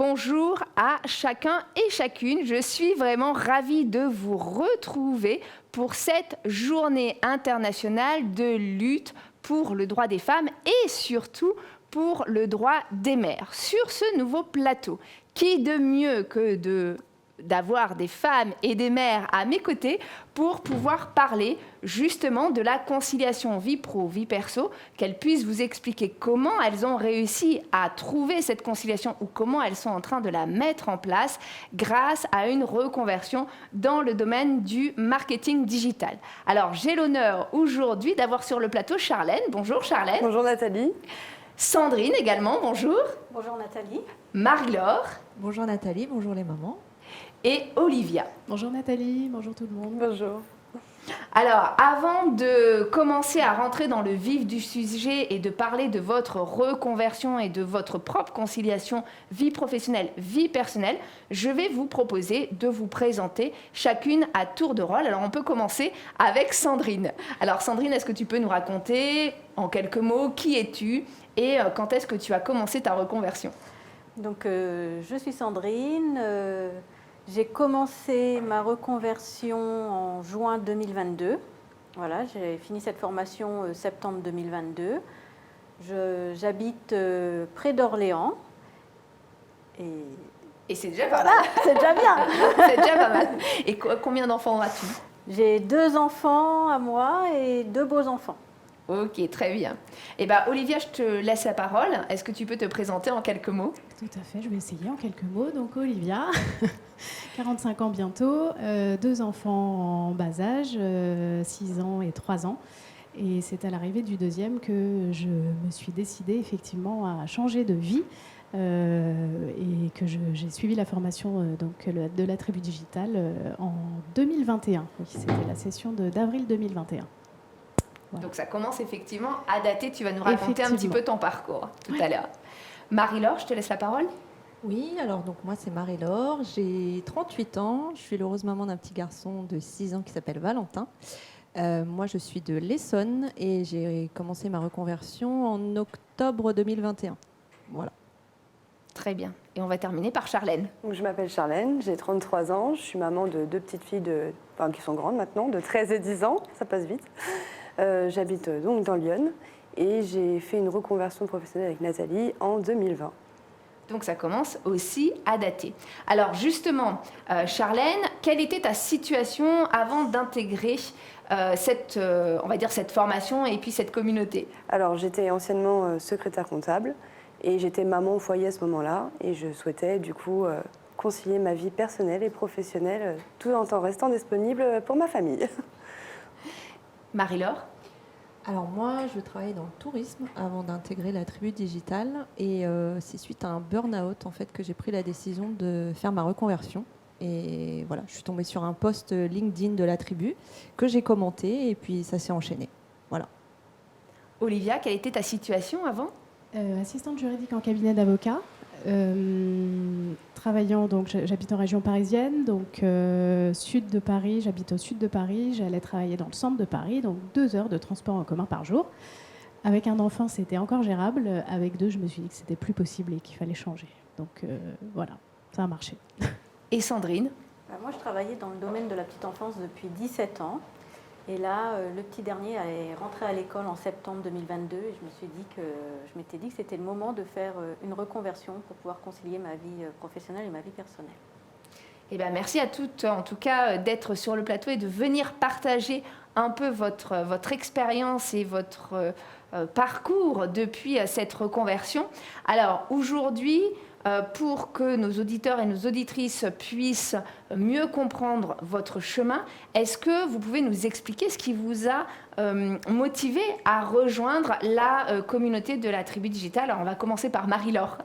bonjour à chacun et chacune. Je suis vraiment ravie de vous retrouver pour cette journée internationale de lutte pour le droit des femmes et surtout pour le droit des mères. Sur ce nouveau plateau, qui de mieux que d'avoir des femmes et des mères à mes côtés pour pouvoir parler justement de la conciliation vie pro, vie perso, qu'elles puissent vous expliquer comment elles ont réussi à trouver cette conciliation ou comment elles sont en train de la mettre en place grâce à une reconversion dans le domaine du marketing digital. Alors j'ai l'honneur aujourd'hui d'avoir sur le plateau Charlène. Bonjour Charlène. Bonjour Nathalie. Sandrine également, bonjour. Bonjour Nathalie. Marie-Laure. Bonjour Nathalie, bonjour les mamans. Et Olivia. Bonjour Nathalie, bonjour tout le monde. Bonjour. Alors, avant de commencer à rentrer dans le vif du sujet et de parler de votre reconversion et de votre propre conciliation vie professionnelle, vie personnelle, je vais vous proposer de vous présenter chacune à tour de rôle. Alors, on peut commencer avec Sandrine. Alors, Sandrine, est-ce que tu peux nous raconter en quelques mots qui es-tu et quand est-ce que tu as commencé ta reconversion ? Donc, je suis Sandrine. J'ai commencé ma reconversion en juin 2022. Voilà, j'ai fini cette formation septembre 2022. J'habite près d'Orléans. Et c'est déjà pas mal. C'est déjà bien. C'est déjà pas mal. Et combien d'enfants as-tu ? J'ai 2 enfants à moi et 2 beaux enfants. Ok, très bien. Eh bien, Olivia, je te laisse la parole. Est-ce que tu peux te présenter en quelques mots ? Tout à fait, je vais essayer en quelques mots. Donc Olivia, 45 ans bientôt, 2 enfants en bas âge, 6 ans et 3 ans. Et c'est à l'arrivée du deuxième que je me suis décidée effectivement à changer de vie et que j'ai suivi la formation de la tribu digitale en 2021. Oui, c'était la session d'avril 2021. Voilà. Donc ça commence effectivement à dater. Tu vas nous raconter un petit peu ton parcours tout à l'heure. Marie-Laure, je te laisse la parole. Oui, alors donc moi c'est Marie-Laure, j'ai 38 ans, je suis l'heureuse maman d'un petit garçon de 6 ans qui s'appelle Valentin. Moi je suis de l'Essonne et j'ai commencé ma reconversion en octobre 2021. Voilà. Très bien. Et on va terminer par Charlène. Donc, je m'appelle Charlène, j'ai 33 ans, je suis maman de 2 petites filles qui sont grandes maintenant, de 13 et 10 ans, ça passe vite. J'habite donc dans Lyon et j'ai fait une reconversion professionnelle avec Nathalie en 2020. Donc ça commence aussi à dater. Alors justement, Charlène, quelle était ta situation avant d'intégrer cette formation et puis cette communauté ? Alors j'étais anciennement secrétaire comptable et j'étais maman au foyer à ce moment-là et je souhaitais du coup concilier ma vie personnelle et professionnelle tout en restant disponible pour ma famille. Marie-Laure ? Alors moi je travaillais dans le tourisme avant d'intégrer la tribu digitale et c'est suite à un burn-out en fait que j'ai pris la décision de faire ma reconversion. Et voilà, je suis tombée sur un post LinkedIn de la tribu que j'ai commenté et puis ça s'est enchaîné. Voilà. Olivia, quelle était ta situation avant ? Assistante juridique en cabinet d'avocat, travaillant, donc j'habite en région parisienne, donc sud de Paris, j'habite au sud de Paris, j'allais travailler dans le centre de Paris, donc 2 heures de transport en commun par jour. Avec un enfant, c'était encore gérable. Avec 2, je me suis dit que c'était plus possible et qu'il fallait changer. Donc voilà, ça a marché. Et Sandrine ? Moi, je travaillais dans le domaine de la petite enfance depuis 17 ans. Et là, le petit dernier est rentré à l'école en septembre 2022 et je m'étais dit que c'était le moment de faire une reconversion pour pouvoir concilier ma vie professionnelle et ma vie personnelle. Eh bien, merci à toutes, en tout cas, d'être sur le plateau et de venir partager un peu votre expérience et votre parcours depuis cette reconversion. Alors, aujourd'hui, pour que nos auditeurs et nos auditrices puissent mieux comprendre votre chemin, est-ce que vous pouvez nous expliquer ce qui vous a motivé à rejoindre la communauté de la tribu digitale ? Alors, on va commencer par Marie-Laure.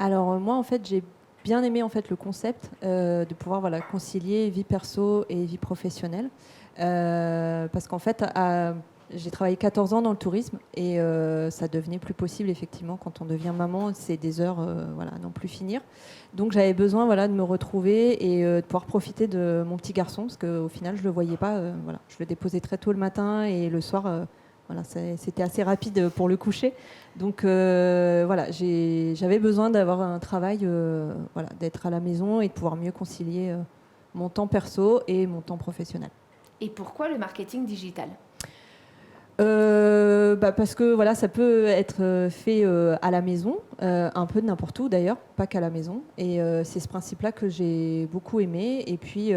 Alors moi en fait j'ai bien aimé en fait le concept de pouvoir concilier vie perso et vie professionnelle parce qu'en fait j'ai travaillé 14 ans dans le tourisme et ça devenait plus possible effectivement quand on devient maman, c'est des heures à n'en plus finir. Donc j'avais besoin de me retrouver et de pouvoir profiter de mon petit garçon parce qu'au final je le voyais pas, je le déposais très tôt le matin et le soir Voilà, c'était assez rapide pour le coucher. Donc voilà, j'avais besoin d'avoir un travail, voilà, d'être à la maison et de pouvoir mieux concilier mon temps perso et mon temps professionnel. Et pourquoi le marketing digital ? Parce que voilà, ça peut être fait à la maison, un peu de n'importe où d'ailleurs, pas qu'à la maison. Et c'est ce principe-là que j'ai beaucoup aimé. Et puis,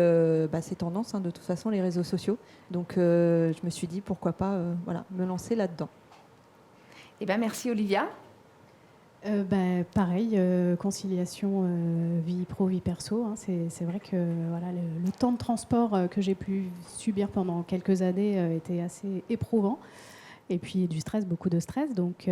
c'est tendance, de toute façon, les réseaux sociaux. Donc, je me suis dit, pourquoi pas voilà, me lancer là-dedans. Eh bien, merci Olivia. Pareil, conciliation vie pro, vie perso. C'est vrai que voilà, le temps de transport que j'ai pu subir pendant quelques années était assez éprouvant. Et puis du stress, beaucoup de stress. Donc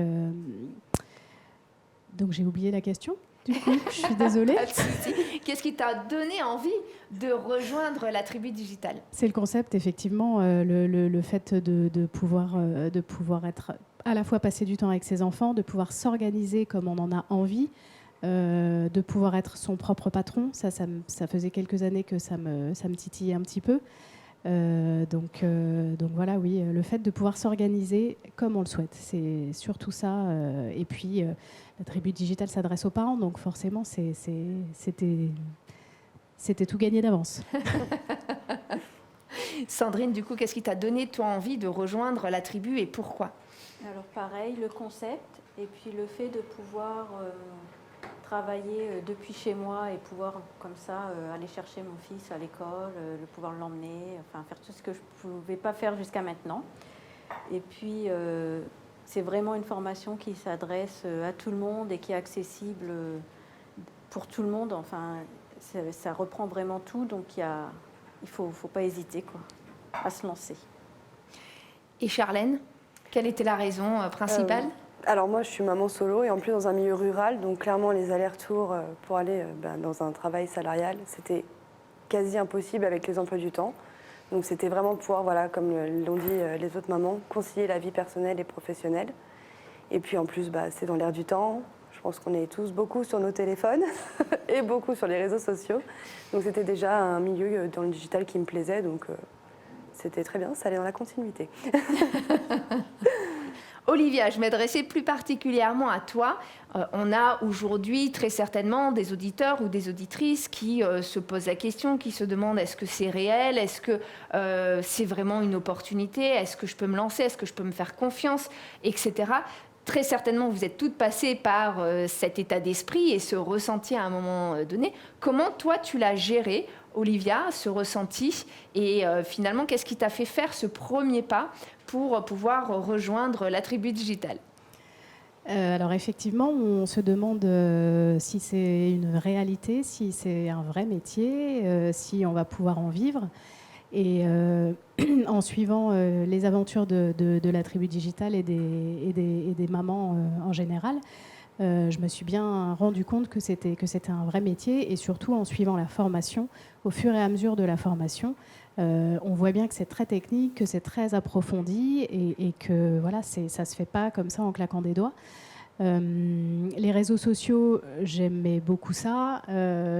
j'ai oublié la question. Du coup, je suis désolée. Pas de souci. Qu'est-ce qui t'a donné envie de rejoindre la tribu digitale ? C'est le concept, effectivement, le fait de pouvoir être à la fois passer du temps avec ses enfants, de pouvoir s'organiser comme on en a envie, de pouvoir être son propre patron. Ça faisait quelques années que ça me titillait un petit peu. Donc voilà, oui, le fait de pouvoir s'organiser comme on le souhaite, c'est surtout ça. Et puis, la tribu digitale s'adresse aux parents, donc forcément, c'était tout gagné d'avance. Sandrine, du coup, qu'est-ce qui t'a donné, toi, envie de rejoindre la tribu et pourquoi ? Alors pareil, le concept et puis le fait de pouvoir travailler depuis chez moi et pouvoir comme ça aller chercher mon fils à l'école, de pouvoir l'emmener, enfin faire tout ce que je ne pouvais pas faire jusqu'à maintenant. Et puis c'est vraiment une formation qui s'adresse à tout le monde et qui est accessible pour tout le monde. Enfin, ça reprend vraiment tout, donc il faut pas hésiter à se lancer. Et Charlène, quelle était la raison principale ? Alors moi, je suis maman solo et en plus dans un milieu rural, donc clairement les allers-retours pour aller dans un travail salarial, c'était quasi impossible avec les emplois du temps. Donc c'était vraiment pouvoir, voilà, comme l'ont dit les autres mamans, concilier la vie personnelle et professionnelle. Et puis en plus, c'est dans l'air du temps. Je pense qu'on est tous beaucoup sur nos téléphones et beaucoup sur les réseaux sociaux. Donc c'était déjà un milieu dans le digital qui me plaisait, donc c'était très bien, ça allait dans la continuité. Olivia, je m'adressais plus particulièrement à toi. On a aujourd'hui très certainement des auditeurs ou des auditrices qui se posent la question, qui se demandent est-ce que c'est réel, est-ce que c'est vraiment une opportunité, est-ce que je peux me lancer, est-ce que je peux me faire confiance, etc. Très certainement, vous êtes toutes passées par cet état d'esprit et ce ressenti à un moment donné. Comment toi, tu l'as géré, Olivia, ce ressenti ? Et finalement, qu'est-ce qui t'a fait faire ce premier pas pour pouvoir rejoindre la tribu digitale ? Alors effectivement, on se demande si c'est une réalité, si c'est un vrai métier, si on va pouvoir en vivre. Et en suivant les aventures de la tribu digitale et des mamans en général, je me suis bien rendu compte que c'était un vrai métier. Et surtout en suivant la formation, au fur et à mesure de la formation, on voit bien que c'est très technique, que c'est très approfondi et que voilà, ça ne se fait pas comme ça en claquant des doigts. Les réseaux sociaux, j'aimais beaucoup ça.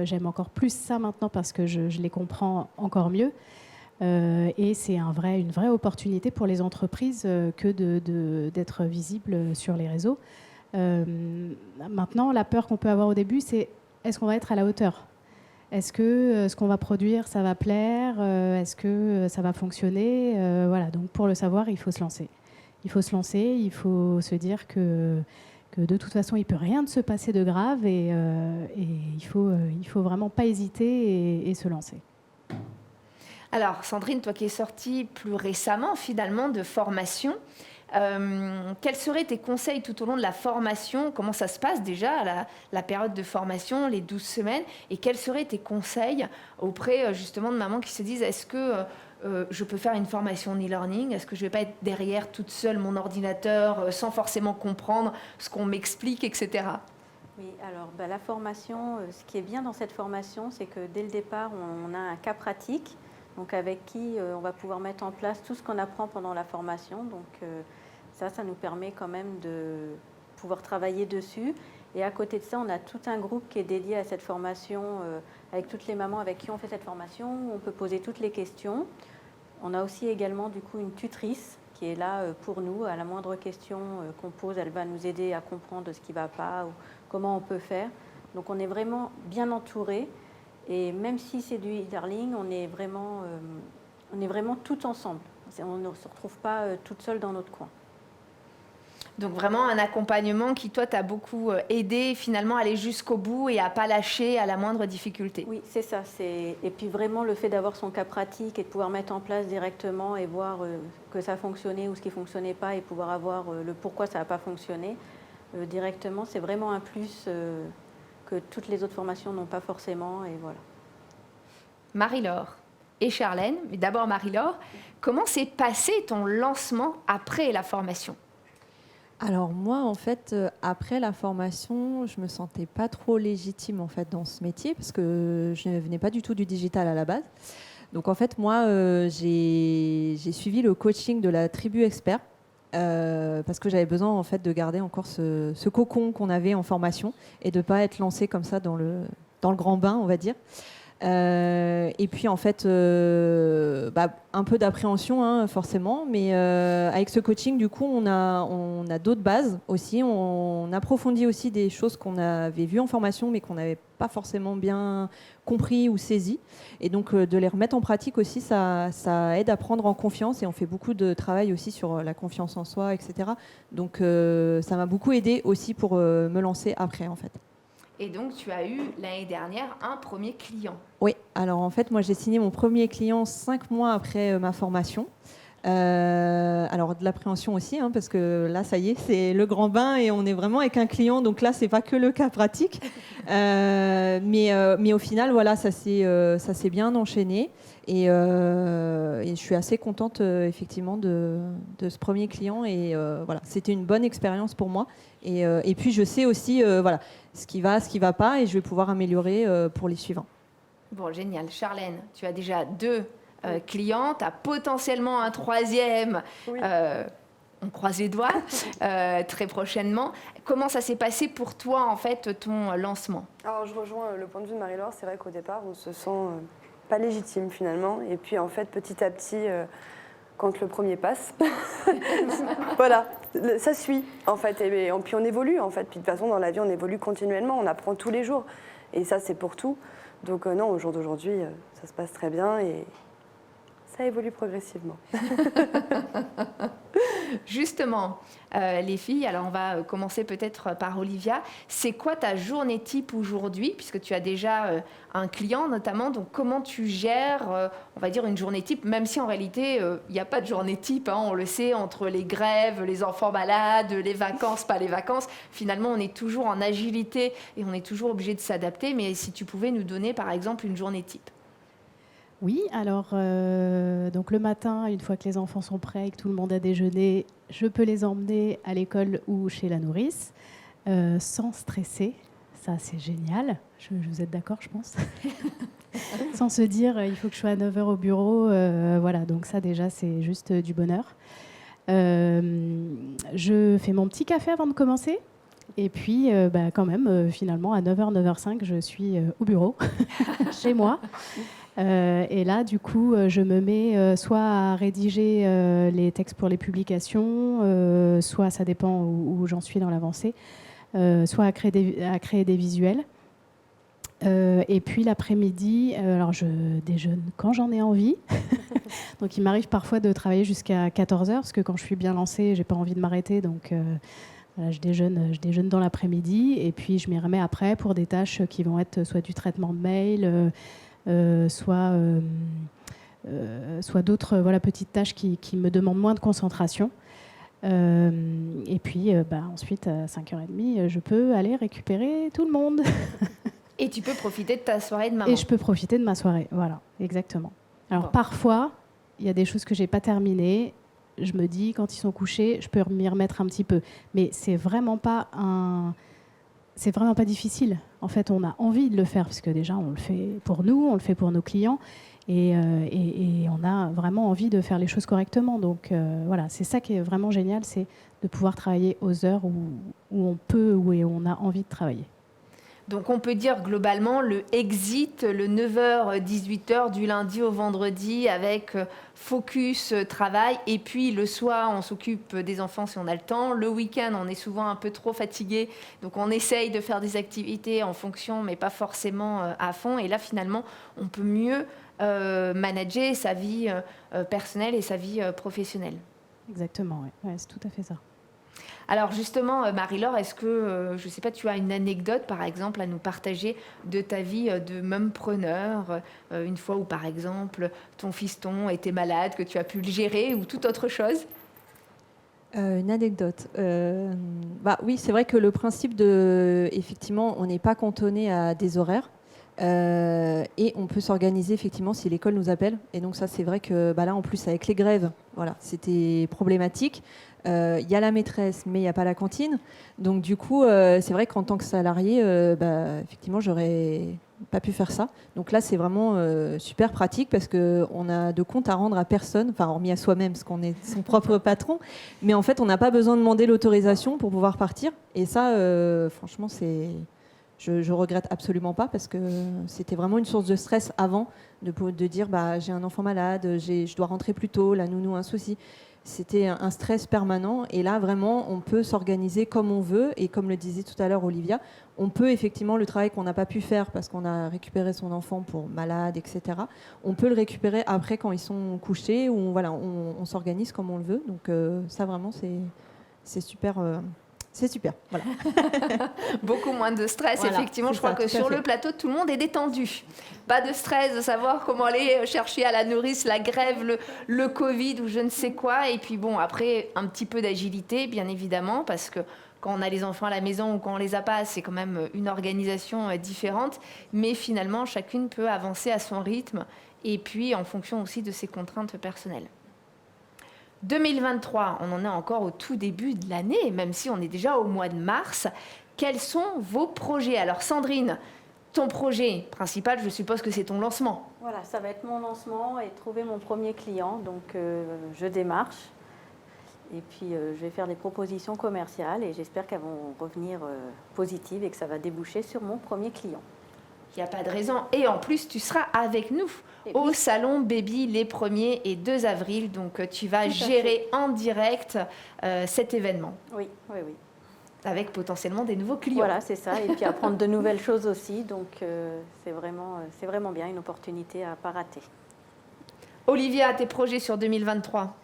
J'aime encore plus ça maintenant parce que je les comprends encore mieux. Et c'est une vraie opportunité pour les entreprises que d'être visible sur les réseaux. Maintenant, la peur qu'on peut avoir au début, c'est est-ce qu'on va être à la hauteur ? Est-ce que ce qu'on va produire, ça va plaire ? Est-ce que ça va fonctionner ? Voilà, donc pour le savoir, il faut se lancer. Il faut se lancer, il faut se dire que de toute façon, il ne peut rien de se passer de grave et il faut vraiment pas hésiter et se lancer. Alors, Sandrine, toi qui es sortie plus récemment, finalement, de formation, quels seraient tes conseils tout au long de la formation ? Comment ça se passe déjà, la période de formation, les 12 semaines ? Et quels seraient tes conseils auprès, justement, de mamans qui se disent, est-ce que je peux faire une formation en e-learning ? Est-ce que je ne vais pas être derrière toute seule mon ordinateur, sans forcément comprendre ce qu'on m'explique, etc. Oui, alors la formation, ce qui est bien dans cette formation, c'est que dès le départ, on a un cas pratique, donc avec qui on va pouvoir mettre en place tout ce qu'on apprend pendant la formation. Donc ça nous permet quand même de pouvoir travailler dessus. Et à côté de ça, on a tout un groupe qui est dédié à cette formation, avec toutes les mamans avec qui on fait cette formation, où on peut poser toutes les questions. On a aussi également du coup une tutrice qui est là pour nous. À la moindre question qu'on pose, elle va nous aider à comprendre ce qui ne va pas ou comment on peut faire. Donc on est vraiment bien entourés. Et même si c'est du e-learning, on est vraiment tout ensemble. On ne se retrouve pas toute seule dans notre coin. Donc vraiment un accompagnement qui, toi, t'a beaucoup aidé finalement à aller jusqu'au bout et à ne pas lâcher à la moindre difficulté. Oui, c'est ça. Et puis vraiment le fait d'avoir son cas pratique et de pouvoir mettre en place directement et voir que ça fonctionnait ou ce qui ne fonctionnait pas et pouvoir avoir le pourquoi ça n'a pas fonctionné directement, c'est vraiment un plus que toutes les autres formations n'ont pas forcément. Et voilà. Marie-Laure et Charlène, mais d'abord Marie-Laure, comment s'est passé ton lancement après la formation ? Alors moi, en fait, après la formation, je me sentais pas trop légitime en fait dans ce métier parce que je ne venais pas du tout du digital à la base. Donc en fait, moi, j'ai suivi le coaching de la tribu expert parce que j'avais besoin en fait de garder encore ce cocon qu'on avait en formation et de pas être lancée comme ça dans le grand bain, on va dire. Et puis en fait, un peu d'appréhension hein, forcément, mais avec ce coaching, du coup, on a d'autres bases aussi. On approfondit aussi des choses qu'on avait vues en formation, mais qu'on n'avait pas forcément bien compris ou saisi. Et donc de les remettre en pratique aussi, ça aide à prendre en confiance. Et on fait beaucoup de travail aussi sur la confiance en soi, etc. Donc ça m'a beaucoup aidé aussi pour me lancer après en fait. Et donc, tu as eu l'année dernière un premier client. Oui, alors en fait, moi j'ai signé mon premier client 5 mois après ma formation. Alors de l'appréhension aussi, hein, parce que là, ça y est, c'est le grand bain et on est vraiment avec un client. Donc là, c'est pas que le cas pratique. Mais au final, voilà, ça s'est bien enchaîné. Et je suis assez contente, effectivement, de ce premier client. Et voilà, c'était une bonne expérience pour moi. Et puis, je sais aussi voilà, ce qui va pas, et je vais pouvoir améliorer pour les suivants. Bon, génial. Charlène, tu as déjà 2 clients, tu as potentiellement un 3e. Oui. On croise les doigts très prochainement. Comment ça s'est passé pour toi, en fait, ton lancement ? Alors, je rejoins le point de vue de Marie-Laure. C'est vrai qu'au départ, on se sent pas légitime finalement. Et puis, en fait, petit à petit, quand le premier passe, voilà, ça suit, en fait. Et puis, on évolue, en fait. Puis, de toute façon, dans la vie, on évolue continuellement. On apprend tous les jours. Et ça, c'est pour tout. Donc, non, au jour d'aujourd'hui, ça se passe très bien et ça évolue progressivement. Justement, les filles, alors on va commencer peut-être par Olivia. C'est quoi ta journée type aujourd'hui, puisque tu as déjà un client notamment, donc comment tu gères, on va dire, une journée type, même si en réalité, il n'y a pas de journée type, hein, on le sait, entre les grèves, les enfants malades, les vacances, pas les vacances, finalement on est toujours en agilité et on est toujours obligé de s'adapter, mais si tu pouvais nous donner par exemple une journée type. Oui, alors donc le matin, une fois que les enfants sont prêts et que tout le monde a déjeuné, je peux les emmener à l'école ou chez la nourrice sans stresser. Ça, c'est génial. Vous êtes d'accord, je pense. Sans se dire, il faut que je sois à 9h au bureau. Voilà, donc ça déjà, c'est juste du bonheur. Je fais mon petit café avant de commencer. Et puis, quand même, finalement, à 9h, 9h05, je suis au bureau, chez moi. Et là, du coup, je me mets soit à rédiger les textes pour les publications, soit, ça dépend où j'en suis dans l'avancée, soit à créer des visuels. Et puis l'après-midi, alors je déjeune quand j'en ai envie. Donc il m'arrive parfois de travailler jusqu'à 14h, parce que quand je suis bien lancée, j'ai pas envie de m'arrêter. Donc voilà, je déjeune dans l'après-midi, et puis je m'y remets après pour des tâches qui vont être soit du traitement de mail, soit d'autres petites tâches qui me demandent moins de concentration. Et puis ensuite, à 5h30, je peux aller récupérer tout le monde. Et tu peux profiter de ta soirée de maman. Et je peux profiter de ma soirée, voilà, exactement. Alors parfois, il y a des choses que je n'ai pas terminées. Je me dis, quand ils sont couchés, je peux m'y remettre un petit peu. Mais c'est vraiment pas difficile. En fait, on a envie de le faire, parce que déjà, on le fait pour nous, on le fait pour nos clients, et on a vraiment envie de faire les choses correctement. Donc voilà, c'est ça qui est vraiment génial, c'est de pouvoir travailler aux heures où on peut, où on a envie de travailler. Donc on peut dire globalement le exit, le 9h-18h du lundi au vendredi avec focus travail. Et puis le soir, on s'occupe des enfants si on a le temps. Le week-end, on est souvent un peu trop fatigué. Donc on essaye de faire des activités en fonction, mais pas forcément à fond. Et là, finalement, on peut mieux manager sa vie personnelle et sa vie professionnelle. Exactement, ouais, c'est tout à fait ça. Alors justement, Marie-Laure, est-ce que, je ne sais pas, tu as une anecdote, par exemple, à nous partager de ta vie de mumpreneur, une fois où, par exemple, ton fiston était malade, que tu as pu le gérer, ou toute autre chose? Une anecdote. Oui, c'est vrai que le principe de, effectivement, on n'est pas cantonné à des horaires. Et on peut s'organiser effectivement si l'école nous appelle. Et donc ça, c'est vrai que là, en plus, avec les grèves, voilà, c'était problématique. Il y a la maîtresse, mais il n'y a pas la cantine. Donc du coup, c'est vrai qu'en tant que salarié, effectivement, j'aurais pas pu faire ça. Donc là, c'est vraiment super pratique parce qu'on a de compte à rendre à personne, enfin hormis à soi-même, parce qu'on est son propre patron. Mais en fait, on n'a pas besoin de demander l'autorisation pour pouvoir partir. Et ça, franchement, je regrette absolument pas parce que c'était vraiment une source de stress avant de dire j'ai un enfant malade, je dois rentrer plus tôt, la nounou a un souci. C'était un stress permanent et là vraiment on peut s'organiser comme on veut et comme le disait tout à l'heure Olivia, on peut effectivement le travail qu'on n'a pas pu faire parce qu'on a récupéré son enfant pour malade, etc. On peut le récupérer après quand ils sont couchés ou voilà, on s'organise comme on le veut. Donc ça vraiment c'est super. C'est super, voilà. Beaucoup moins de stress, Voilà, effectivement. Je crois que sur le plateau, tout le monde est détendu. Pas de stress de savoir comment aller chercher à la nourrice, la grève, le Covid ou je ne sais quoi. Et puis bon, après, un petit peu d'agilité, bien évidemment, parce que quand on a les enfants à la maison ou quand on les a pas, c'est quand même une organisation différente. Mais finalement, chacune peut avancer à son rythme et puis en fonction aussi de ses contraintes personnelles. 2023, on en est encore au tout début de l'année, même si on est déjà au mois de mars. Quels sont vos projets? Alors Sandrine, ton projet principal, je suppose que c'est ton lancement. Voilà, ça va être mon lancement et trouver mon premier client. Donc je démarche et puis je vais faire des propositions commerciales et j'espère qu'elles vont revenir positives et que ça va déboucher sur mon premier client. Il n'y a pas de raison. Et en plus, tu seras avec nous au salon Baby les 1er et 2 avril. Donc, tu vas gérer en direct cet événement. Oui, oui, oui. Avec potentiellement des nouveaux clients. Voilà, c'est ça. Et puis apprendre de nouvelles choses aussi. Donc, c'est vraiment bien, une opportunité à ne pas rater. Olivia, tes projets sur 2023?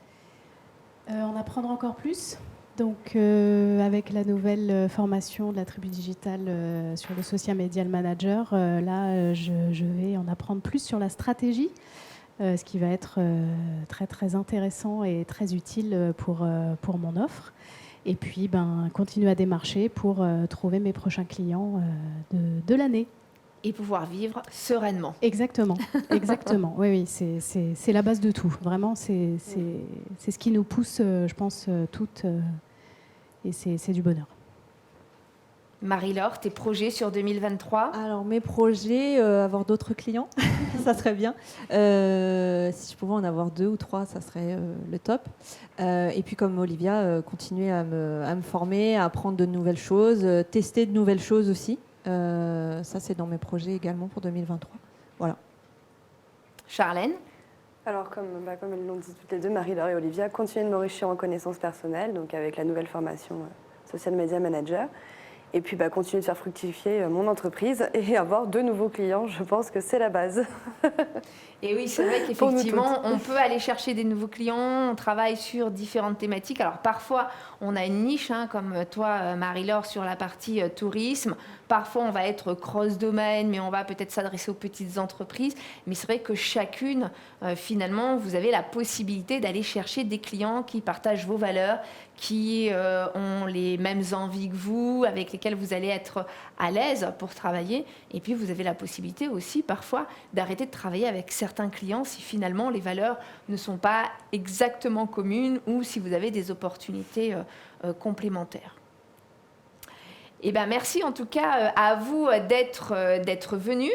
En apprendre encore plus. Donc, avec la nouvelle formation de la tribu digitale sur le Social Media Manager, je vais en apprendre plus sur la stratégie, ce qui va être très, très intéressant et très utile pour mon offre. Et puis, continuer à démarcher pour trouver mes prochains clients de l'année. Et pouvoir vivre sereinement. Exactement, exactement. Oui, c'est la base de tout. Vraiment, c'est ce qui nous pousse, je pense, toutes... Et c'est du bonheur. Marie-Laure, tes projets sur 2023? Alors, mes projets, avoir d'autres clients, ça serait bien. Si je pouvais en avoir 2 ou 3, ça serait le top. Et puis, comme Olivia, continuer à me former, à apprendre de nouvelles choses, tester de nouvelles choses aussi. Ça, c'est dans mes projets également pour 2023. Voilà. Charlène? Alors, comme elles l'ont dit toutes les deux, Marie-Laure et Olivia, continuer de m'enrichir en connaissances personnelles, donc avec la nouvelle formation Social Media Manager. Et puis, continuer de faire fructifier mon entreprise et avoir de nouveaux clients. Je pense que c'est la base. Et oui, c'est vrai qu'effectivement, on peut aller chercher des nouveaux clients, on travaille sur différentes thématiques. Alors parfois, on a une niche, comme toi, Marie-Laure, sur la partie tourisme. Parfois, on va être cross-domaine, mais on va peut-être s'adresser aux petites entreprises. Mais c'est vrai que chacune, finalement, vous avez la possibilité d'aller chercher des clients qui partagent vos valeurs, qui ont les mêmes envies que vous, avec lesquels vous allez être à l'aise pour travailler. Et puis, vous avez la possibilité aussi, parfois, d'arrêter de travailler avec certains clients si finalement les valeurs ne sont pas exactement communes ou si vous avez des opportunités complémentaires. Eh ben, merci en tout cas à vous d'être venus.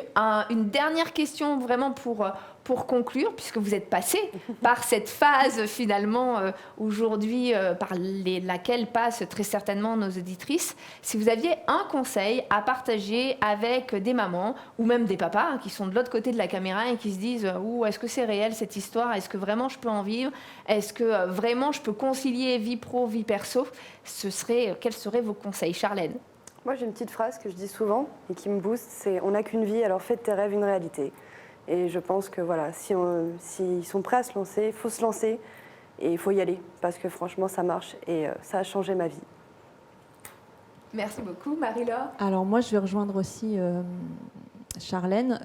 Une dernière question vraiment pour pour conclure, puisque vous êtes passé par cette phase finalement aujourd'hui par laquelle passent très certainement nos auditrices, si vous aviez un conseil à partager avec des mamans ou même des papas qui sont de l'autre côté de la caméra et qui se disent « est-ce que c'est réel cette histoire ? Est-ce que vraiment je peux en vivre ? Est-ce que vraiment je peux concilier vie pro, vie perso ?» Quels seraient vos conseils, Charlène ? Moi, j'ai une petite phrase que je dis souvent et qui me booste, c'est « on n'a qu'une vie, alors fais de tes rêves une réalité ». Et je pense que voilà, s'ils sont prêts à se lancer, il faut se lancer et il faut y aller parce que franchement, ça marche et ça a changé ma vie. Merci beaucoup, Marie-Laure. Alors moi, je vais rejoindre aussi Charlène,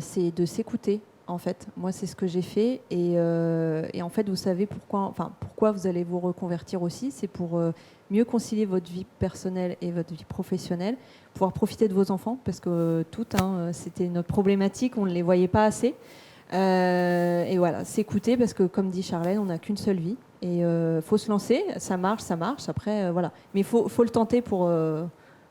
c'est de s'écouter. En fait, moi, c'est ce que j'ai fait et en fait, vous savez pourquoi vous allez vous reconvertir aussi, c'est pour mieux concilier votre vie personnelle et votre vie professionnelle, pouvoir profiter de vos enfants parce que c'était notre problématique, on ne les voyait pas assez. Et voilà, s'écouter parce que comme dit Charlène, on n'a qu'une seule vie et faut se lancer, ça marche. Après, voilà, mais faut le tenter pour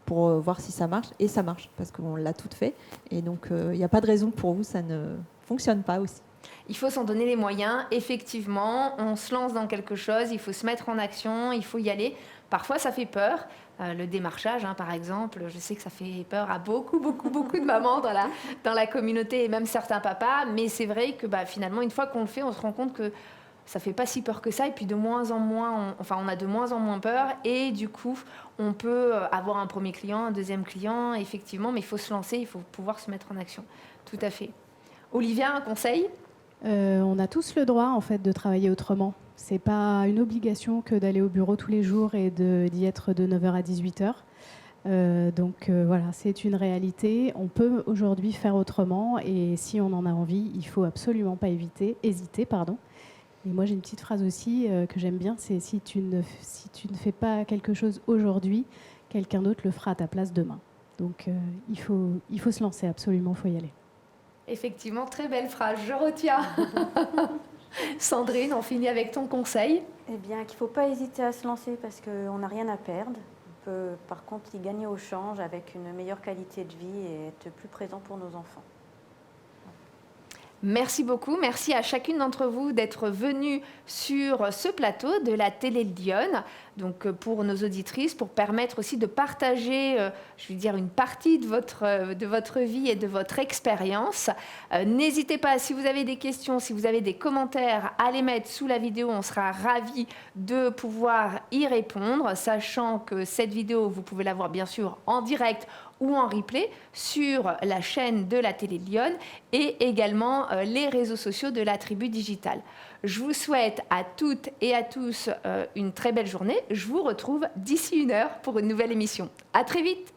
voir si ça marche et ça marche parce qu'on l'a tout fait et donc il n'y a pas de raison pour vous ça ne fonctionne pas aussi. Il faut s'en donner les moyens. Effectivement, on se lance dans quelque chose, il faut se mettre en action, il faut y aller. Parfois, ça fait peur. Le démarchage, par exemple, je sais que ça fait peur à beaucoup de mamans dans la communauté et même certains papas. Mais c'est vrai que finalement, une fois qu'on le fait, on se rend compte que ça fait pas si peur que ça. Et puis de moins en moins, on a de moins en moins peur. Et du coup, on peut avoir un premier client, un deuxième client, effectivement. Mais il faut se lancer, il faut pouvoir se mettre en action. Tout à fait. Olivia, un conseil ? On a tous le droit en fait de travailler autrement. C'est pas une obligation que d'aller au bureau tous les jours et d'y être de 9h à 18h. Donc voilà, c'est une réalité. On peut aujourd'hui faire autrement et si on en a envie, il faut absolument pas hésiter. Et moi j'ai une petite phrase aussi que j'aime bien, c'est si tu ne fais pas quelque chose aujourd'hui, quelqu'un d'autre le fera à ta place demain. Donc il faut se lancer absolument, il faut y aller. Effectivement, très belle phrase, je retiens. Sandrine, on finit avec ton conseil. Eh bien, qu'il ne faut pas hésiter à se lancer parce qu'on n'a rien à perdre. On peut par contre y gagner au change avec une meilleure qualité de vie et être plus présent pour nos enfants. Merci beaucoup. Merci à chacune d'entre vous d'être venue sur ce plateau de la télé de Lyon. Donc pour nos auditrices, pour permettre aussi de partager, une partie de votre vie et de votre expérience. N'hésitez pas, si vous avez des questions, si vous avez des commentaires, à les mettre sous la vidéo. On sera ravis de pouvoir y répondre, sachant que cette vidéo, vous pouvez la voir bien sûr en direct ou en replay sur la chaîne de la télé de Lyon et également les réseaux sociaux de la Tribu Digitale. Je vous souhaite à toutes et à tous une très belle journée. Je vous retrouve d'ici 1 heure pour une nouvelle émission. À très vite.